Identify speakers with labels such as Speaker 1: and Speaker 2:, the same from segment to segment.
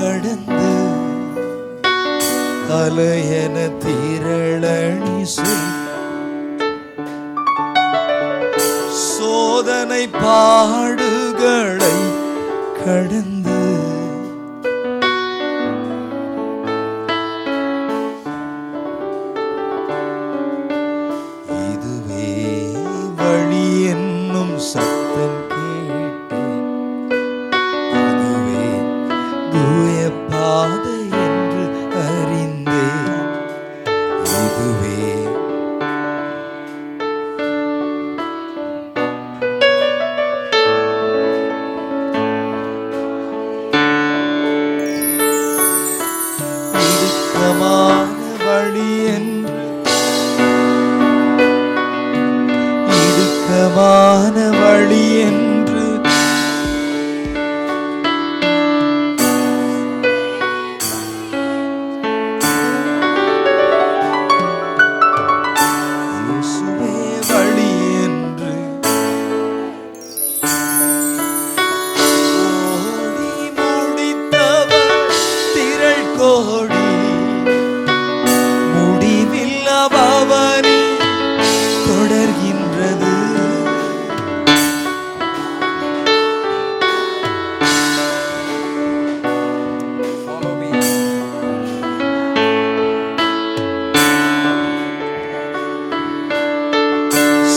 Speaker 1: கடந்து அலையென திரளணி செல் சோதனை பாடுகளை கடந்து இதுவே வழி என்னும் சத்தம் கேட்டேன். அதுவே தூய பாதை என்று அறிந்தேன். இதுவே இடுக்கமான வழி என்று இயேசுவே வழி என்று ஓடி முடித்தவர் திரள் கோடி முடிவில்லா பவனி தொடர்கின்றது.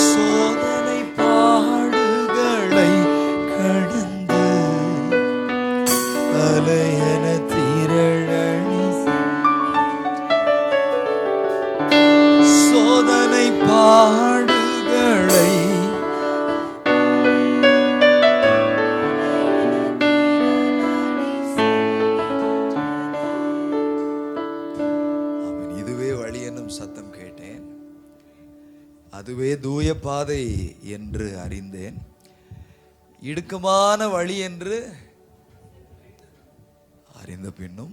Speaker 1: சோதனை பாடுகளை கடந்து அலையென திரளணி சோதனை பாடுகளை அவன் இதுவே வழி என்னும் சத்தம் கேட்டேன். அதுவே தூய பாதை என்று அறிந்தேன். இடுக்கமான வழி என்று அறிந்த பின்னும்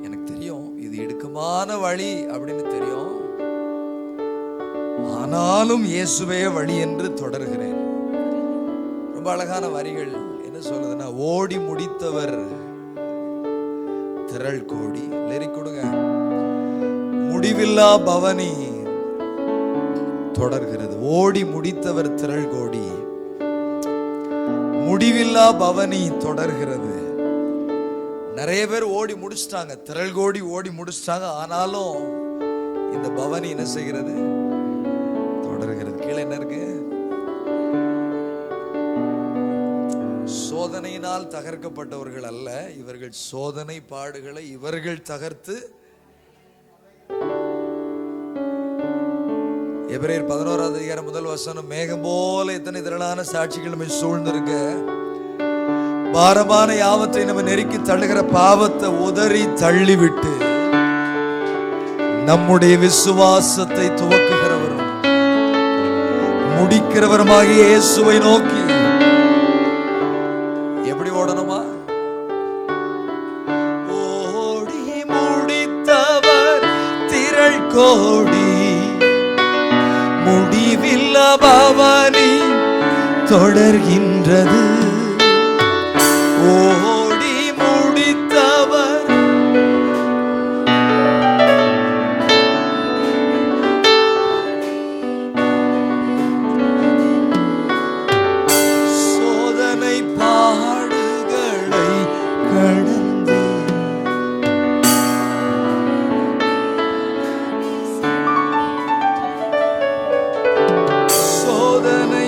Speaker 1: எனக்கு தெரியும் இது இடுக்கமான வழி அப்படின்னு தெரியும். ஆனாலும் இயேசுவே வழி என்று தொடர்கிறேன். ரொம்ப அழகான வரிகள். என்ன சொல்லுதுன்னா, ஓடி முடித்தவர் திரள் கோடி. லிரிக் கொடுங்க. முடிவில்லா பவனி தொடர்கிறது. ஓடி முடித்தவர் திரள் கோடி, முடிவில்லா பவனி தொடர்கிறது. நிறைய பேர் ஓடி முடிச்சிட்டாங்க, திரள் கோடி ஓடி முடிச்சிட்டாங்க. ஆனாலும் இந்த பவனி என்ன செய்கிறது? தொடர்கிறது. கீழே என்ன இருக்கு? சோதனையினால் தகர்க்கப்பட்டவர்கள் அல்ல இவர்கள், சோதனை பாடுகளை இவர்கள் தகர்த்து. எபிரேயர் 11வது அதிகாரம் 1 வசனம், மேகம் போல எத்தனை திரளான சாட்சிகள் நம்ம சூழ்ந்திருக்க, பாரமான யாவற்றை நம்ம நெருக்கி தள்ளுகிற பாவத்தை உதறி தள்ளிவிட்டு நம்முடைய விசுவாசத்தை துவக்குகிறவரும் முடிக்கிறவருமாகிய இயேசுவை நோக்கி எப்படி ஓடணுமா? ஓடி முடித்தவர் திரள் கோடி, முடிவில்லா பவனி தொடர்கின்றது. ஓடி முடித்தவர் சோதனை பாடுகளை கடந்து சோதனை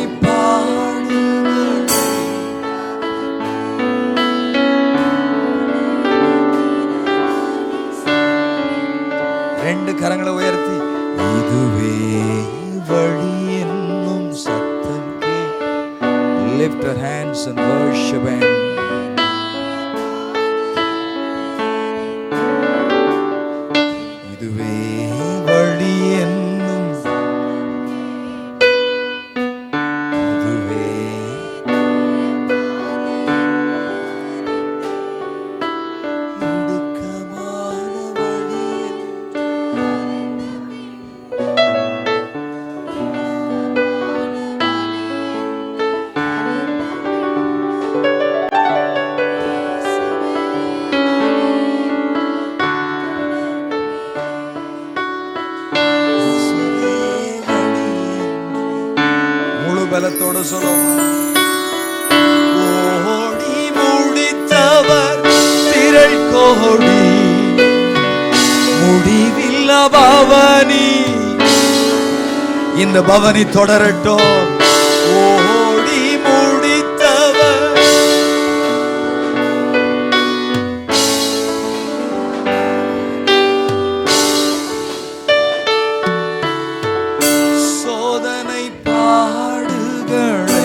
Speaker 1: ரெண்டு கரங்களை உயர்த்தி இதுவே வழி என்னும் சத்தம் K. Lift your hands and worship Him. இதுவே வழி என்னும் இதுவே இடுக்கமான வழி முடித்தவர் திரள் கோடி முடிவில்ல பவனி. இந்த பவனி தொடரட்டும். ஓடி முடித்தவர் சோதனை பாடுகளை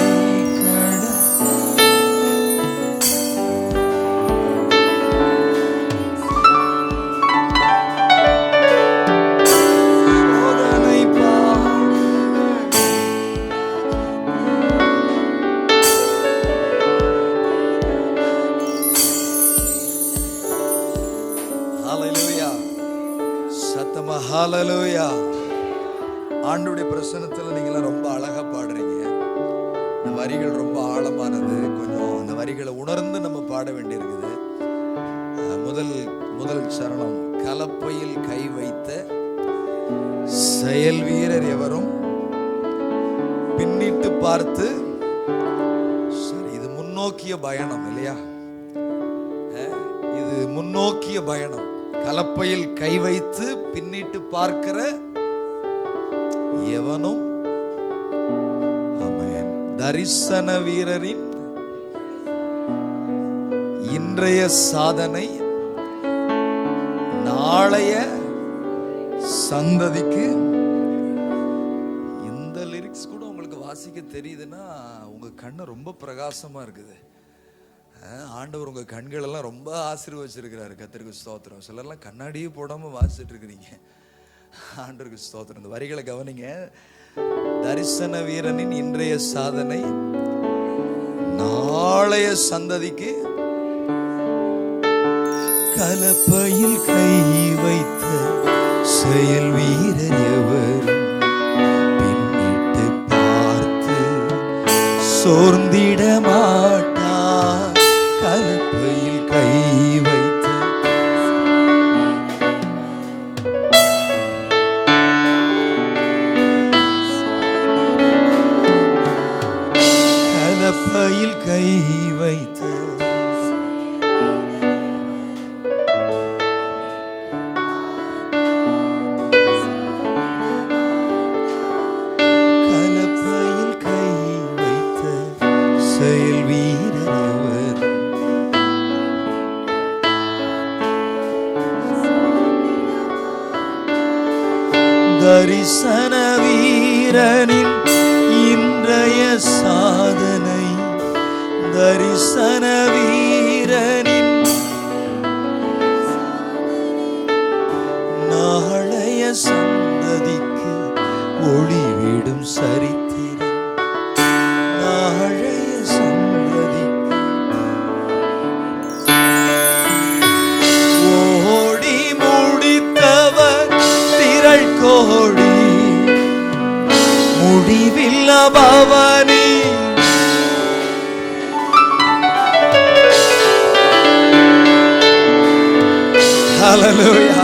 Speaker 1: சத்தமா ஹல்லேலூயா. ஆண்டவருடைய பிரசன்னத்துல நீங்க ரொம்ப அழகா பாடுறீங்க. இந்த வரிகள் ரொம்ப ஆழமானது. கொஞ்சம் அந்த வரிகளை உணர்ந்து நம்ம பாட வேண்டியிருக்குது. முதல் சரணம், கலப்பையில் கை வைத்த செயல் வீரர் எவரும் பின்னிட்டு பார்த்து. சரி, இது முன்னோக்கிய பயணம் இல்லையா? இது முன்னோக்கிய பயணம். கலப்பையில் கை வைத்து பின்னிட்டு பார்க்கிற எவனும். ஆமென். தரிசன வீரரின் இன்றைய சாதனை நாளைய சந்ததிக்கு. இந்த லிரிக்ஸ் கூட உங்களுக்கு வாசிக்க தெரியுதுன்னா உங்க கண்ணு ரொம்ப பிரகாசமா இருக்குது. ஆண்டவர் உங்க கண்கள் எல்லாம் ரொம்ப ஆசீர்வதிச்சிருக்கிறாரு. கர்த்தருக்கு ஸ்தோத்திரம். சிலர்லாம் கண்ணாடியே போடாம வாசிச்சுட்டு இருக்கிறீங்க. ஆண்டவருக்கு ஸ்தோத்திரம். இந்த வரிகளை கவனிங்க. தரிசன வீரனின் இன்றைய சாதனை நாளைய சந்ததிக்கு. கலப்பையில் கை வைத்த செயல் வீரர் எவர் பின்னிட்டு பார்த்து சோர்ந்திட மாட்டார். கலப்பையில் கை வைத்த கலப்பையில் கை வைத்த செயல் வீரர். தரிசன வீரனின் இன்றைய சாதனை. தரிசன வீரனின் நாளைய சந்ததிக்கு ஒளிவிடும் சரித்திரம். நாளைய ஓடி முடித்தவர் திரள் கோடி முடிவில்ல பவனி. ஹல்லேலூயா.